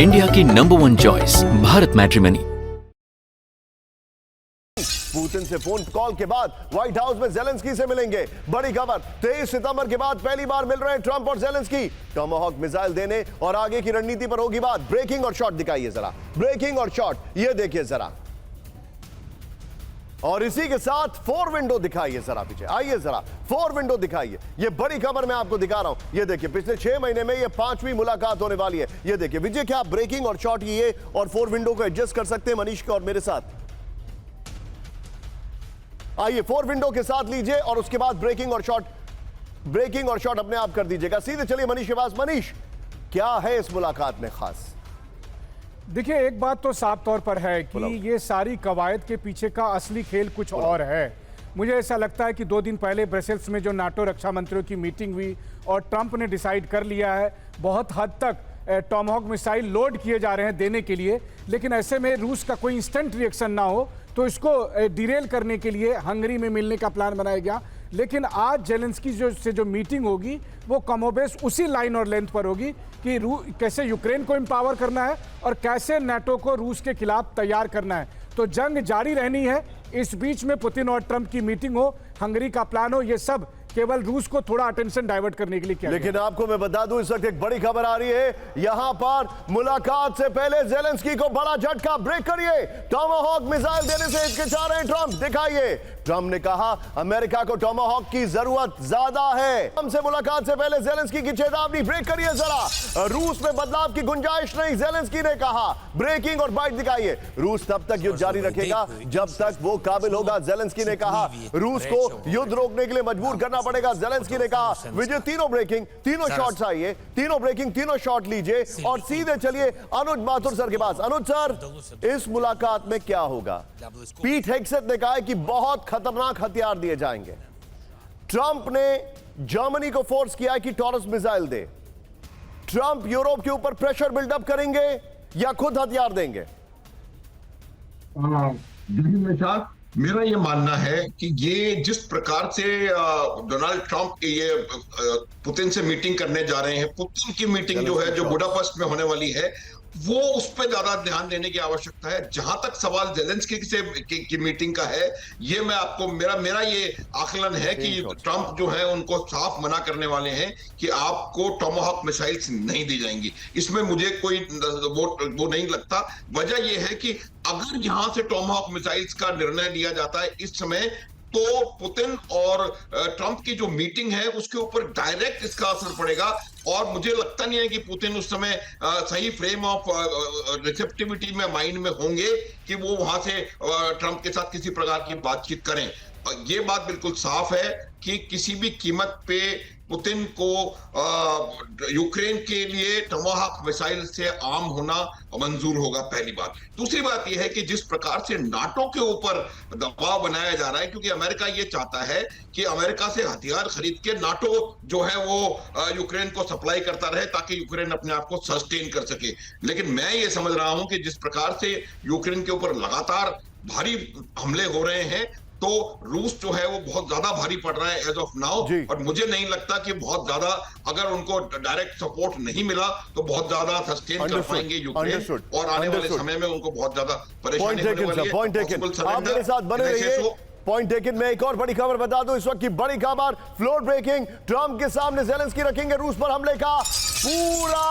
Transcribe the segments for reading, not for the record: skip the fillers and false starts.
India की number 1 choice Bharat matrimony. Putin से phone call के बाद व्हाइट हाउस में जेलेंस्की से मिलेंगे। बड़ी खबर, 23 सितंबर के बाद पहली बार मिल रहे हैं ट्रंप और जेलेंस्की। टॉमाहॉक मिसाइल देने और आगे की रणनीति पर होगी बात। ब्रेकिंग और शॉट दिखाइए जरा, ब्रेकिंग और शॉट, ये देखिए जरा। और इसी के साथ 4 विंडो दिखाइए जरा, पीछे आइए जरा, 4 विंडो दिखाइए। ये बड़ी खबर मैं आपको दिखा रहा हूं। ये देखिए, पिछले 6 महीने में ये 5वीं मुलाकात होने वाली है। ये देखिए विजय, क्या आप ब्रेकिंग और शॉट ये और 4 विंडो को एडजस्ट कर सकते हैं मनीष का और मेरे साथ? आइए 4 विंडो के साथ लीजिए और उसके बाद ब्रेकिंग और शॉट, ब्रेकिंग और शॉट अपने आप कर दीजिएगा। सीधे चलिए मनीष के पास। मनीष, क्या है इस मुलाकात में खास? देखिए, एक बात तो साफ तौर पर है कि ये सारी कवायद के पीछे का असली खेल कुछ और है। मुझे ऐसा लगता है कि 2 दिन पहले ब्रसेल्स में जो नाटो रक्षा मंत्रियों की मीटिंग हुई और ट्रंप ने डिसाइड कर लिया है बहुत हद तक टॉमाहॉक मिसाइल लोड किए जा रहे हैं देने के लिए, लेकिन ऐसे में रूस का कोई इंस्टेंट रिएक्शन ना हो तो इसको डिरेल करने के लिए हंगरी में मिलने का प्लान बनाया गया। लेकिन आज जेलेंस्की जो मीटिंग होगी वो कमोबेश उसी लाइन और लेंथ पर होगी कि कैसे यूक्रेन को एम्पावर करना है और कैसे नाटो को रूस के खिलाफ तैयार करना है। तो जंग जारी रहनी है। इस बीच में पुतिन और ट्रंप की मीटिंग हो, हंगरी का प्लान हो, ये सब केवल रूस को थोड़ा अटेंशन डाइवर्ट करने के लिए किया। लेकिन आपको मैं बता दूं, इस वक्त एक बड़ी खबर आ रही है। यहां पर मुलाकात से पहले जेलेंस्की को बड़ा झटका। ब्रेक करिए। टॉमाहॉक मिसाइल देने से हिचकिचा रहे हैं ट्रंप, दिखाइए। ट्रंप ने कहा अमेरिका को टॉमाहॉक की जरूरत ज्यादा है। ट्रंप से मुलाकात से पहले जेलेंस्की की चेतावनी। ब्रेक करिए जरा। रूस में बदलाव की गुंजाइश नहीं, जेलेंस्की ने कहा। ब्रेकिंग और बाइट दिखाइए। रूस तब तक युद्ध जारी रखेगा जब तक वो काबिल होगा, जेलेंस्की ने कहा। रूस को युद्ध रोकने के लिए मजबूर करना पड़ेगा, जेलेंस्की ने कहा। विजय, तीनों ब्रेकिंग, तीनों शॉट्स आइए, तीनों ब्रेकिंग, तीनों शॉट लीजिए और सीधे चलिए अनुज माथुर सर के पास। अनुज सर, इस मुलाकात में क्या होगा? पीट हेग्सेथ ने कहा है कि बहुत खतरनाक हथियार दिए जाएंगे। ट्रंप ने जर्मनी को फोर्स किया है कि टॉरस मिसाइल दे। ट्रंप यूरोप के ऊपर प्रेशर बिल्डअप करेंगे या खुद हथियार देंगे? मेरा ये मानना है कि ये जिस प्रकार से डोनाल्ड ट्रंप ये पुतिन से मीटिंग करने जा रहे हैं, पुतिन की मीटिंग जो है, जो बुडापेस्ट में होने वाली है, वो उस पर ज्यादा ध्यान देने की आवश्यकता है। जहां तक सवाल जेलेंस्की से की मीटिंग का है, ये मैं आपको मेरा ये आकलन है कि ट्रंप जो है उनको साफ मना करने वाले हैं कि आपको टॉमाहॉक मिसाइल्स नहीं दी जाएंगी। इसमें मुझे कोई वो नहीं लगता। वजह यह है कि अगर यहां से टॉमाहॉक मिसाइल्स का निर्णय लिया जाता है इस समय, तो पुतिन और ट्रंप की जो मीटिंग है उसके ऊपर डायरेक्ट इसका असर पड़ेगा। और मुझे लगता नहीं है कि पुतिन उस समय सही फ्रेम ऑफ रिसेप्टिविटी में माइंड में होंगे कि वो वहां से ट्रंप के साथ किसी प्रकार की बातचीत करें। ये बात बिल्कुल साफ है कि किसी भी कीमत पे पुतिन को यूक्रेन के लिए टॉमाहॉक मिसाइल से आर्म होना मंजूर होगा, पहली बात। दूसरी बात यह है कि जिस प्रकार से नाटो के ऊपर दबाव बनाया जा रहा है, क्योंकि अमेरिका ये चाहता है कि अमेरिका से हथियार खरीद के नाटो जो है वो यूक्रेन को सप्लाई करता रहे ताकि यूक्रेन अपने आप को सस्टेन कर सके। लेकिन मैं ये समझ रहा हूं कि जिस प्रकार से यूक्रेन के ऊपर लगातार भारी हमले हो रहे हैं, तो रूस जो है वो बहुत ज्यादा भारी पड़ रहा है एज ऑफ नाउ। और मुझे नहीं लगता कि बहुत ज्यादा, अगर उनको डायरेक्ट सपोर्ट नहीं मिला तो बहुत ज्यादा सस्टेन कर पाएंगे यूक्रेन, और आने वाले समय में उनको बहुत ज्यादा परेशानी होने वाली है। आप मेरे साथ बने रहिए। Point taken. में एक और बड़ी खबर बता दूं, इस वक्त की बड़ी खबर, फ्लोर ब्रेकिंग। ट्रंप के सामने जेलेंस्की रखेंगे रूस पर हमले का पूरा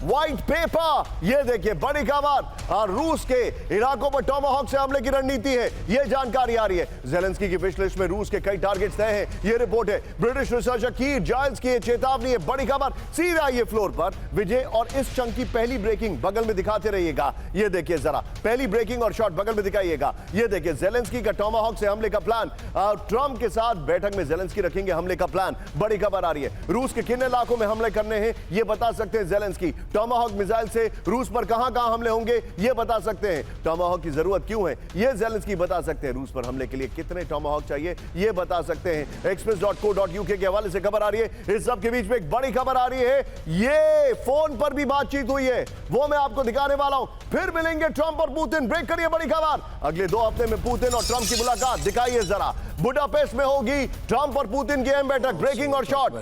व्हाइट पेपर। ये देखिए बड़ी खबर। और रूस के इलाकों पर टॉमाहॉक से हमले की रणनीति है, ये जानकारी आ रही है। जेलेंस्की की विश लिस्ट में रूस के कई टारगेट्स तय हैं, ये रिपोर्ट है ब्रिटिश रिसर्चर कीर जाइल्स की चेतावनी है। बड़ी खबर। सीधा ये फ्लोर पर विजय, और इस चंक की पहली ब्रेकिंग बगल में दिखाते रहिएगा। ये देखिए जरा, पहली ब्रेकिंग और शॉट बगल में दिखाइएगा। ये देखिए जेलेंस्की का टॉमाहॉक से हमले का प्लान। ट्रंप के साथ बैठक में जेलेंस्की रखेंगे हमले का प्लान। बड़ी खबर आ रही है। रूस के किन इलाकों में हमले करने हैं ये बता सकते हैं जेलेंस्की। टॉमाहॉक मिसाइल से रूस पर कहां-कहां हमले होंगे ये बता सकते हैं। टॉमाहॉक की जरूरत क्यों है ये जेलेंस्की बता सकते हैं। रूस पर हमले के लिए कितने टॉमाहॉक चाहिए ये बता सकते हैं। express.co.uk के हवाले से खबर आ रही है। इस सब के बीच में एक बड़ी खबर आ रही है, ये फोन पर भी बातचीत हुई है, वो मैं आपको दिखाने वाला हूं। फिर मिलेंगे ट्रंप और पुतिन। ब्रेक करिए। बड़ी खबर, अगले 2 हफ्ते में पुतिन और ट्रंप की मुलाकात दिखाइए जरा। बुडापेस्ट में होगी ट्रंप और पुतिन की अहम बैठक। ब्रेकिंग और शॉट।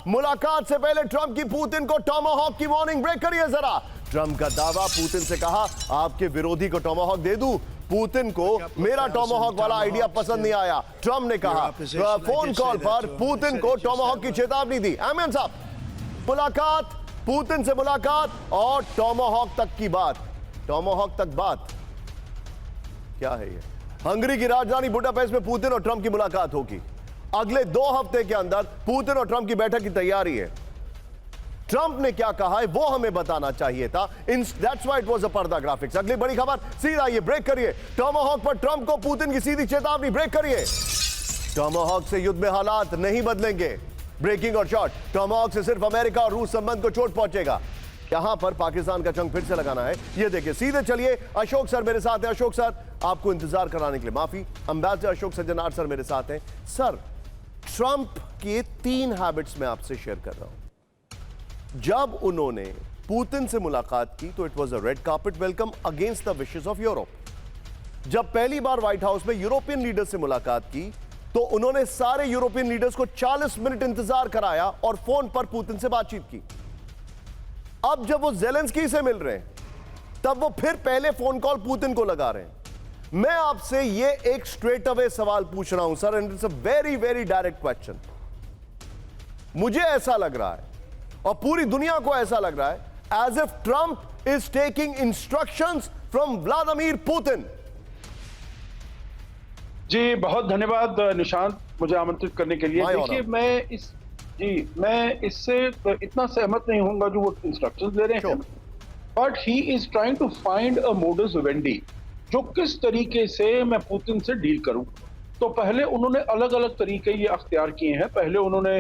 मुलाकात से पहले ट्रंप की पुतिन को टॉमाहॉक की वार्निंग। ब्रेक करिए जरा। ट्रंप का दावा, पुतिन से कहा आपके विरोधी को टोमाहॉक दे दूं। पुतिन को मेरा टोमाहॉक वाला आइडिया पसंद नहीं आया। ट्रंप ने कहा फोन कॉल पर पुतिन को टोमाहॉक की चेतावनी दी। एमएन साहब, मुलाकात, पुतिन से मुलाकात और टोमाहॉक तक की बात, टोमाहॉक तक बात क्या है ये? हंगरी की राजधानी बुडापेस्ट में पुतिन और ट्रंप की मुलाकात होगी। अगले 2 हफ्ते के अंदर पुतिन और ट्रंप की बैठक की तैयारी है। ट्रंप ने क्या कहा है वो हमें बताना चाहिए था। That's why it was a पर्दा ग्राफिक्स। अगली बड़ी खबर, सीधा ये ब्रेक करिए। टोमाहॉक पर ट्रंप को पुतिन की सीधी चेतावनी, ब्रेक करिए। टोमाहॉक से युद्ध में हालात नहीं बदलेंगे। ब्रेकिंग और शॉट, टोमाहॉक से सिर्फ अमेरिका और रूस संबंध को चोट पहुंचेगा। यहां पर पाकिस्तान का जंग फिर से लगाना है, ये देखिए। सीधे चलिए, अशोक सर मेरे साथ हैं। अशोक सर, आपको इंतजार कराने के लिए माफी। एम्बेसडर अशोक सज्जनार सर मेरे साथ हैं। सर, ट्रंप के 3 हैबिट्स मैं आपसे शेयर कर रहा हूं। जब उन्होंने पुतिन से मुलाकात की तो it was a red carpet welcome against the wishes of Europe. जब पहली बार व्हाइट हाउस में यूरोपियन लीडर से मुलाकात की तो उन्होंने सारे यूरोपियन लीडर्स को 40 मिनट इंतजार कराया और फोन पर पुतिन से बातचीत की। अब जब वो ज़ेलेंस्की से मिल रहे हैं तब वो फिर पहले फोन कॉल पुतिन को लगा रहे हैं। मैं आपसे ये एक स्ट्रेट अवे सवाल पूछ रहा हूं sir, and it's a very very direct question. मुझे ऐसा लग रहा है और पूरी दुनिया को ऐसा लग रहा है as if Trump is taking instructions from Vladimir Putin. जी बहुत धन्यवाद निशांत, मुझे आमंत्रित करने के लिए। देखिए मैं इससे इतना सहमत नहीं होऊंगा जो वो इंस्ट्रक्शंस दे रहे हैं, but he is trying to find a modus vivendi, जो किस तरीके से मैं पुतिन से डील करूं। तो पहले उन्होंने अलग अलग तरीके ये अख्तियार किए हैं। पहले उन्होंने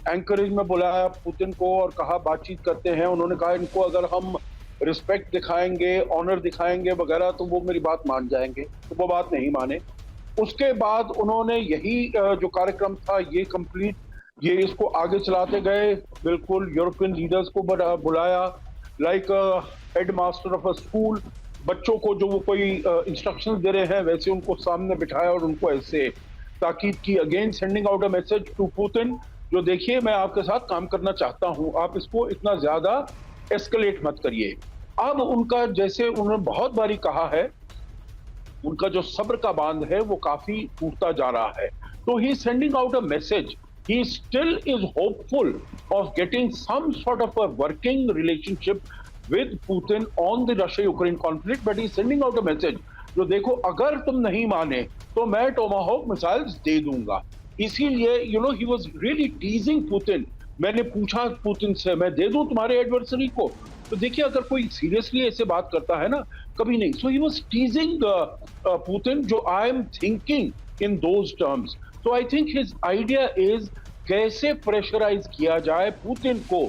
एंकरेज में बुलाया पुतिन को और कहा बातचीत करते हैं। उन्होंने कहा इनको अगर हम रिस्पेक्ट दिखाएंगे, ऑनर दिखाएंगे वगैरह तो वो मेरी बात मान जाएंगे, तो वो बात नहीं माने। उसके बाद उन्होंने यही जो कार्यक्रम था ये कंप्लीट, ये इसको आगे चलाते गए। बिल्कुल यूरोपियन लीडर्स को बुलाया, like head master of a school. बच्चों को जो वो कोई इंस्ट्रक्शंस दे रहे हैं वैसे उनको सामने बिठाया और उनको ऐसे ताकीद की। Again sending out a message to Putin, जो देखिए मैं आपके साथ काम करना चाहता हूं, आप इसको इतना ज्यादा एस्केलेट मत करिए। अब उनका, जैसे उन्होंने बहुत बारी कहा है, उनका जो सब्र का बांध है वो काफी टूटता जा रहा है। तो he sending out a message, he still is hopeful of getting some sort of a working relationship with Putin on the Russia-Ukraine conflict, but he's sending out a message, जो देखो अगर तुम नहीं माने तो मैं टोमाहॉक मिसाइल्स दे दूंगा। इसीलिए he was really teasing Putin। मैंने पूछा पुतिन से, मैं दे दूं तुम्हारे एडवर्सरी को? तो देखिए अगर कोई सीरियसली ऐसे बात करता है ना, कभी नहीं। So he was teasing Putin, जो I am thinking in those terms। तो I think his idea is कैसे प्रेशराइज किया जाए पुतिन को,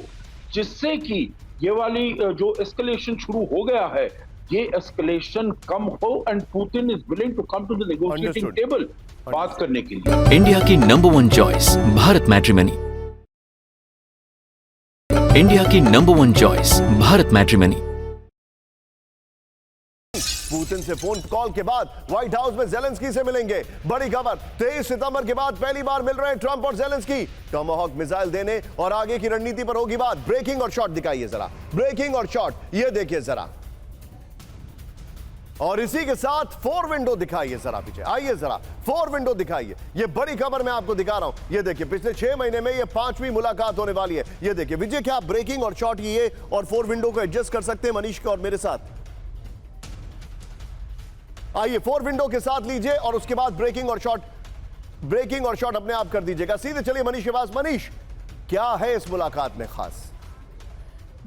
जिससे कि ये वाली जो एस्केलेशन शुरू हो गया है ये एस्केलेशन कम हो and Putin is willing to come to the negotiating table बात करने के लिए। इंडिया की number 1 choice Bharat matrimony. India की number 1 choice Bharat matrimony. Putin से फोन कॉल के बाद व्हाइट हाउस में ज़ेलेंस्की से मिलेंगे। बड़ी खबर, 23 सितंबर के बाद पहली बार मिल रहे हैं ट्रंप और ज़ेलेंस्की। टोमाहॉक मिसाइल देने और आगे की रणनीति पर होगी बात। ब्रेकिंग और शॉट दिखाइए जरा, ब्रेकिंग और शॉट, ये देखिए जरा। और इसी के साथ 4 विंडो दिखाइए जरा, पीछे आइए जरा, 4 विंडो दिखाइए। ये बड़ी खबर मैं आपको दिखा रहा हूं। ये देखिए पिछले 6 महीने में ये 5वीं मुलाकात होने वाली है। ये देखिए विजय, क्या आप ब्रेकिंग और शॉट ये और 4 विंडो को एडजस्ट कर सकते हैं मनीष के और मेरे साथ? आइए 4 विंडो के साथ लीजिए और उसके बाद ब्रेकिंग और शॉट अपने आप कर दीजिएगा। सीधे चलिए मनीष के पास। मनीष, क्या है इस मुलाकात में खास?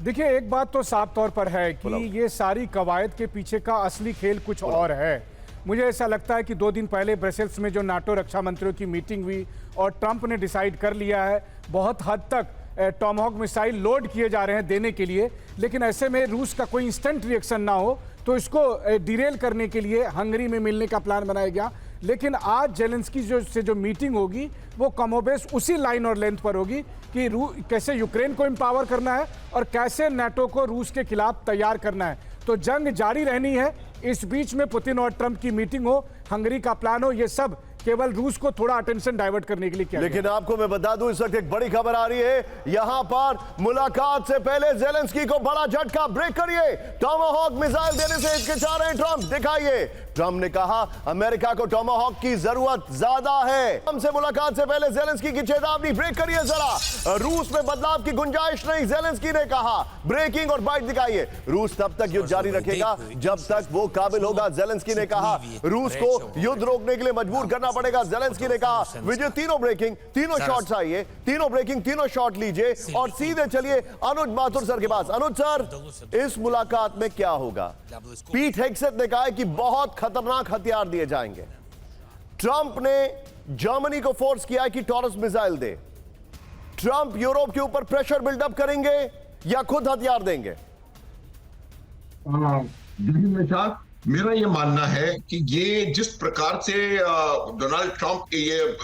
देखिए एक बात तो साफ तौर पर है कि ये सारी कवायद के पीछे का असली खेल कुछ और है। मुझे ऐसा लगता है कि 2 दिन पहले ब्रसेल्स में जो नाटो रक्षा मंत्रियों की मीटिंग हुई और ट्रंप ने डिसाइड कर लिया है बहुत हद तक टोमाहॉक मिसाइल लोड किए जा रहे हैं देने के लिए, लेकिन ऐसे में रूस का कोई इंस्टेंट रिएक्शन ना हो तो इसको डिरेल करने के लिए हंगरी में मिलने का प्लान बनाया गया। लेकिन आज ज़ेलेंस्की से जो मीटिंग होगी वो कमोबेश उसी लाइन और लेंथ पर होगी कि कैसे यूक्रेन को एम्पावर करना है और कैसे नाटो को रूस के खिलाफ तैयार करना है। तो जंग जारी रहनी है। इस बीच में पुतिन और ट्रंप की मीटिंग हो, हंगरी का प्लान हो, ये सब केवल रूस को थोड़ा अटेंशन डाइवर्ट करने के लिए किया लेकिन आपको मैं बता दूं, इस वक्त एक बड़ी खबर आ रही है। यहां पर मुलाकात से पहले ज़ेलेंस्की को बड़ा झटका। ब्रेक करिए। टॉमाहॉक मिसाइल देने से हिचकिचा रहे ट्रंप, दिखाइए। ट्रंप ने कहा अमेरिका को टॉमाहॉक की जरूरत ज्यादा है। ट्रंप से मुलाकात से पहले ज़ेलेंस्की की चेतावनी। ब्रेक करिए जरा। रूस में बदलाव की गुंजाइश नहीं, ज़ेलेंस्की ने कहा। ब्रेकिंग और बाइट दिखाइए। रूस तब तक युद्ध जारी रखेगा जब तक वो काबिल होगा, ज़ेलेंस्की ने कहा। रूस को युद्ध रोकने के लिए मजबूर करना पड़ेगा, ज़ेलेंस्की ने कहा। विजय, तीनों ब्रेकिंग, तीनों शॉट्स आइए, तीनों ब्रेकिंग, तीनों शॉट लीजिए और सीधे चलिए अनुज माथुर सर के पास। अनुज सर, इस मुलाकात में क्या होगा? पीट हेग्सेथ ने कहा है कि बहुत खतरनाक हथियार दिए जाएंगे। ट्रंप ने जर्मनी को फोर्स किया है कि टॉरस मिसाइल दे। ट्रंप यूरोप के ऊपर प्रेशर बिल्डअप करेंगे या खुद हथियार देंगे? निशांत, मेरा ये मानना है कि ये जिस प्रकार से डोनाल्ड ट्रंप ये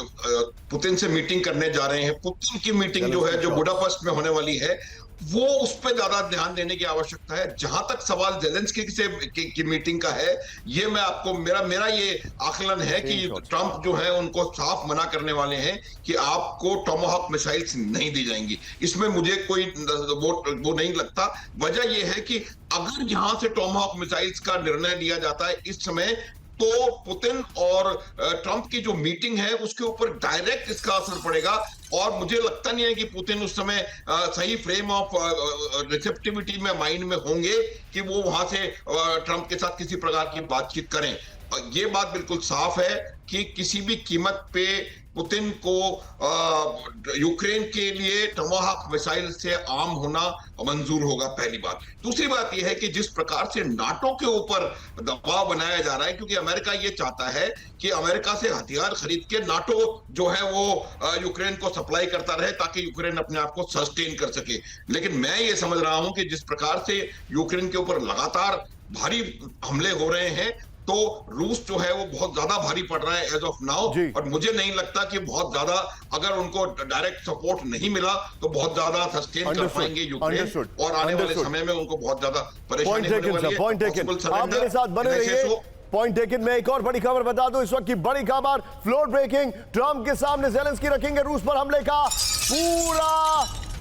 पुतिन से मीटिंग करने जा रहे हैं, पुतिन की मीटिंग जो है, जो बुडापेस्ट में होने वाली है, वो उस पर ज्यादा ध्यान देने की आवश्यकता है। जहां तक सवाल ज़ेलेंस्की से की मीटिंग का है, ये मैं आपको मेरा ये आकलन है कि ट्रंप जो है उनको साफ मना करने वाले हैं कि आपको टॉमाहॉक मिसाइल्स नहीं दी जाएंगी। इसमें मुझे कोई वो नहीं लगता। वजह यह है कि अगर यहां से टॉमाहॉक मिसाइल्स का निर्णय लिया जाता है इस समय, तो पुतिन और ट्रंप की जो मीटिंग है उसके ऊपर डायरेक्ट इसका असर पड़ेगा। और मुझे लगता नहीं है कि पुतिन उस समय सही फ्रेम ऑफ रिसेप्टिविटी में माइंड में होंगे कि वो वहां से ट्रंप के साथ किसी प्रकार की बातचीत करें। ये बात बिल्कुल साफ है कि किसी भी कीमत पे पुतिन को यूक्रेन के लिए टॉमाहॉक मिसाइल से आर्म होना मंजूर होगा, पहली बात। दूसरी बात यह है कि जिस प्रकार से नाटो के ऊपर दबाव बनाया जा रहा है, क्योंकि अमेरिका ये चाहता है कि अमेरिका से हथियार खरीद के नाटो जो है वो यूक्रेन को सप्लाई करता रहे ताकि यूक्रेन अपने आप को सस्टेन कर सके। लेकिन मैं ये समझ रहा हूं कि जिस प्रकार से यूक्रेन के ऊपर लगातार भारी हमले हो रहे हैं, तो रूस जो है वो बहुत ज्यादा भारी पड़ रहा है एज ऑफ नाउ। और मुझे नहीं लगता कि बहुत ज्यादा, अगर उनको डायरेक्ट सपोर्ट नहीं मिला तो बहुत ज्यादा सस्टेन कर पाएंगे यूक्रेन, और आने वाले समय में उनको बहुत ज्यादा परेशानी होने वाली है। आप मेरे साथ बने रहिए। Point taken. में एक और बड़ी खबर बता दूं, इस वक्त की बड़ी खबर, फ्लोर ब्रेकिंग। ट्रंप के सामने ज़ेलेंस्की रखेंगे रूस पर हमले का पूरा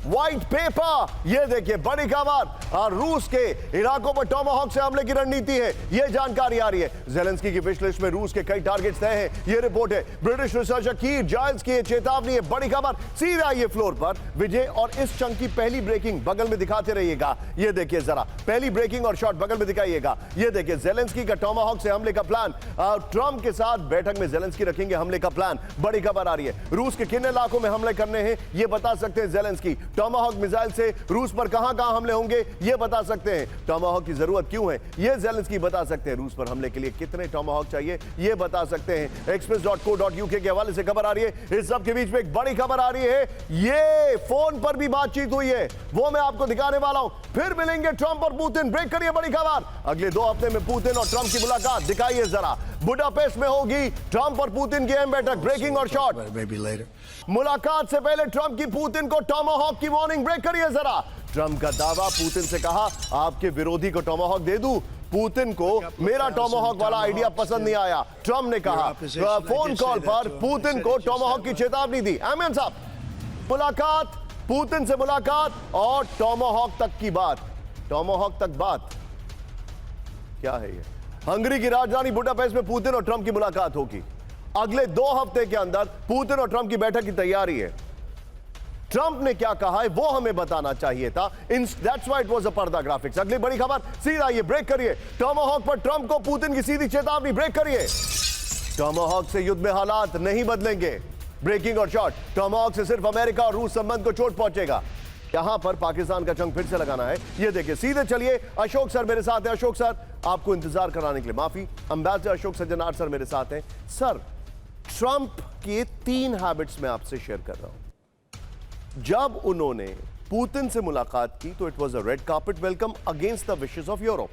व्हाइट पेपर। ये देखिए बड़ी खबर। और रूस के इलाकों पर टॉमाहॉक से हमले की रणनीति है, ये जानकारी आ रही है। ज़ेलेंस्की की विश लिस्ट में रूस के कई टारगेट्स तय हैं, ये रिपोर्ट है। ब्रिटिश रिसर्चर कीर जायल्स की चेतावनी है। बड़ी खबर सीधा ये फ्लोर पर विजय, और इस चंक की पहली ब्रेकिंग बगल में दिखाते रहिएगा। ये देखिए जरा, पहली ब्रेकिंग और शॉट बगल में दिखाइएगा। ये देखिए ज़ेलेंस्की का टॉमाहॉक से हमले का प्लान। ट्रंप के साथ बैठक में ज़ेलेंस्की रखेंगे हमले का प्लान। बड़ी खबर आ रही है। रूस के किन इलाकों में हमले करने हैं ये बता सकते हैं ज़ेलेंस्की। टॉमाहॉक मिसाइल से रूस पर कहां-कहां हमले होंगे ये बता सकते हैं। टॉमाहॉक की जरूरत क्यों है ये ज़ेलेंस्की बता सकते हैं। रूस पर हमले के लिए कितने टॉमाहॉक चाहिए ये बता सकते हैं। express.co.uk के हवाले से खबर आ रही है। इस सब के बीच में एक बड़ी खबर आ रही है, ये फोन पर भी बातचीत हुई है, वो मैं आपको दिखाने वाला हूं। फिर मिलेंगे ट्रंप और पुतिन। ब्रेक करिए। बड़ी खबर, अगले 2 हफ्ते में पुतिन और ट्रंप की मुलाकात। दिखाइए जरा, बुडापेस्ट में होगी ट्रंप और पुतिन की अहम बैठक। ब्रेकिंग और शॉट। मुलाकात से पहले ट्रंप की पुतिन को टॉमाहॉक की वार्निंग। ब्रेक करिए जरा। ट्रंप का दावा, पुतिन से कहा आपके विरोधी को टॉमाहॉक दे दूं। पुतिन को मेरा टॉमाहॉक वाला आइडिया पसंद नहीं आया। ट्रंप ने कहा फोन कॉल पर पुतिन को टॉमाहॉक की चेतावनी दी। अहमद साहब, मुलाकात, पुतिन से मुलाकात और टॉमाहॉक तक की बात। टॉमाहॉक तक बात क्या है ये? हंगरी की राजधानी बुडापेस्ट में पुतिन और ट्रंप की मुलाकात होगी। अगले 2 हफ्ते के अंदर पुतिन और ट्रंप की बैठक की तैयारी है। ट्रंप ने क्या कहा है वो हमें बताना चाहिए था। That's why it was a पर्दा ग्राफिक्स। अगली बड़ी खबर सीधा ये। ब्रेक करिए। टॉमाहॉक पर ट्रंप को पुतिन की सीधी चेतावनी। ब्रेक करिए। टॉमाहॉक से युद्ध में हालात नहीं बदलेंगे। ब्रेकिंग और शॉट। टॉमाहॉक से सिर्फ अमेरिका और रूस संबंध को चोट पहुंचेगा। यहां पर पाकिस्तान का चंग फिर से लगाना है। ये देखिए सीधे चलिए। अशोक सर मेरे साथ हैं। अशोक सर, आपको इंतजार कराने के लिए माफी। एम्बेसडर अशोक सज्जनार सर मेरे साथ हैं। सर, ट्रंप के 3 हैबिट्स में आपसे शेयर कर रहा हूं। जब उन्होंने पुतिन से मुलाकात की तो it was a red carpet welcome against the wishes of Europe.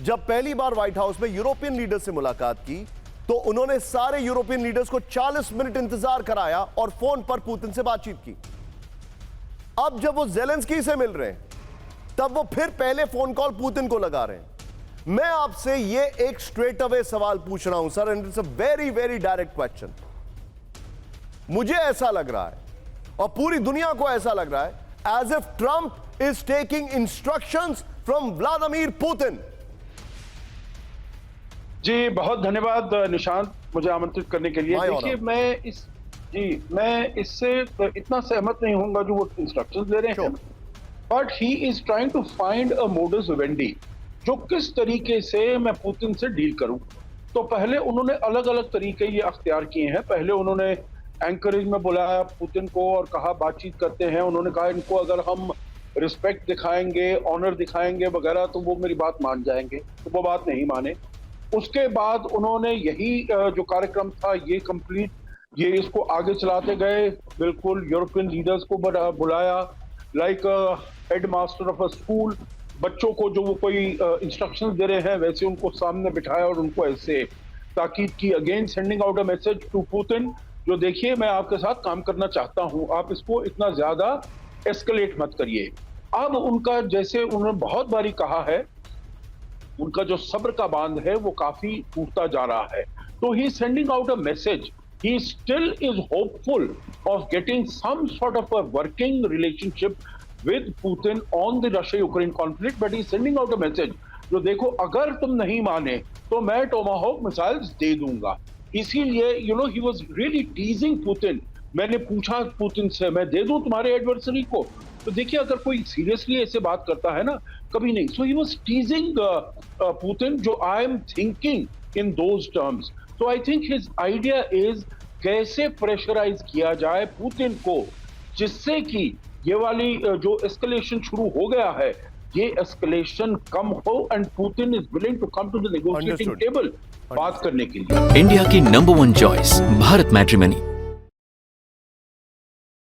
जब पहली बार व्हाइट हाउस में यूरोपियन लीडर से मुलाकात की तो उन्होंने सारे यूरोपियन लीडर्स को 40 मिनट इंतजार कराया और फोन पर पुतिन से बातचीत की। अब जब वो ज़ेलेंस्की से मिल रहे हैं तब वो फिर पहले फोन कॉल पुतिन को लगा रहे हैं। मैं आपसे ये एक स्ट्रेट अवे सवाल पूछ रहा हूं sir, and it's a very very direct question. मुझे ऐसा लग रहा है और पूरी दुनिया को ऐसा लग रहा है as if Trump is taking instructions from Vladimir Putin. जी बहुत धन्यवाद निशांत, मुझे आमंत्रित करने के लिए। देखिए मैं इससे इतना सहमत नहीं होऊंगा जो वो इंस्ट्रक्शंस दे रहे हैं, but he is trying to find a modus vivendi, जो किस तरीके से मैं पुतिन से डील करूं। तो पहले उन्होंने अलग अलग तरीके ये अख्तियार किए हैं। पहले उन्होंने एंकरेज में बुलाया पुतिन को और कहा बातचीत करते हैं। उन्होंने कहा इनको अगर हम रिस्पेक्ट दिखाएंगे, ऑनर दिखाएंगे वगैरह तो वो मेरी बात मान जाएंगे, तो वो बात नहीं माने। उसके बाद उन्होंने यही जो कार्यक्रम था ये कंप्लीट, ये इसको आगे चलाते गए। बिल्कुल यूरोपियन लीडर्स को बुलाया, like head master of a school. बच्चों को जो वो कोई इंस्ट्रक्शंस दे रहे हैं वैसे उनको सामने बिठाया और उनको ऐसे ताकीद की, again sending out a message to Putin, जो देखिए मैं आपके साथ काम करना चाहता हूं, आप इसको इतना ज्यादा एस्केलेट मत करिए। अब उनका, जैसे उन्होंने बहुत बारी कहा है, उनका जो सब्र का बांध है वो काफी टूटता जा रहा है। तो he sending out a message, he still is hopeful of getting some sort of a working relationship with Putin on the Russia Ukraine conflict, but he sending out a message जो देखो अगर तुम नहीं माने तो मैं टोमाहोक मिसाइल्स दे दूंगा। इसीलिए ही वाज रियली टीजिंग पुतिन। मैंने पूछा पुतिन से, मैं दे दूं तुम्हारे एडवर्सरी को? तो देखिए अगर कोई सीरियसली ऐसे बात करता है ना, कभी नहीं। सो ही वाज टीजिंग पुतिन, जो I am thinking in those terms. So I think his idea is कैसे प्रेशराइज किया जाए पुतिन को, जिससे कि ये वाली जो एस्केलेशन शुरू हो गया है ये एस्केलेशन कम हो, and Putin is willing to come to the negotiating table बात करने के लिए। इंडिया की नंबर 1 चॉइस भारत मैट्रिमनी।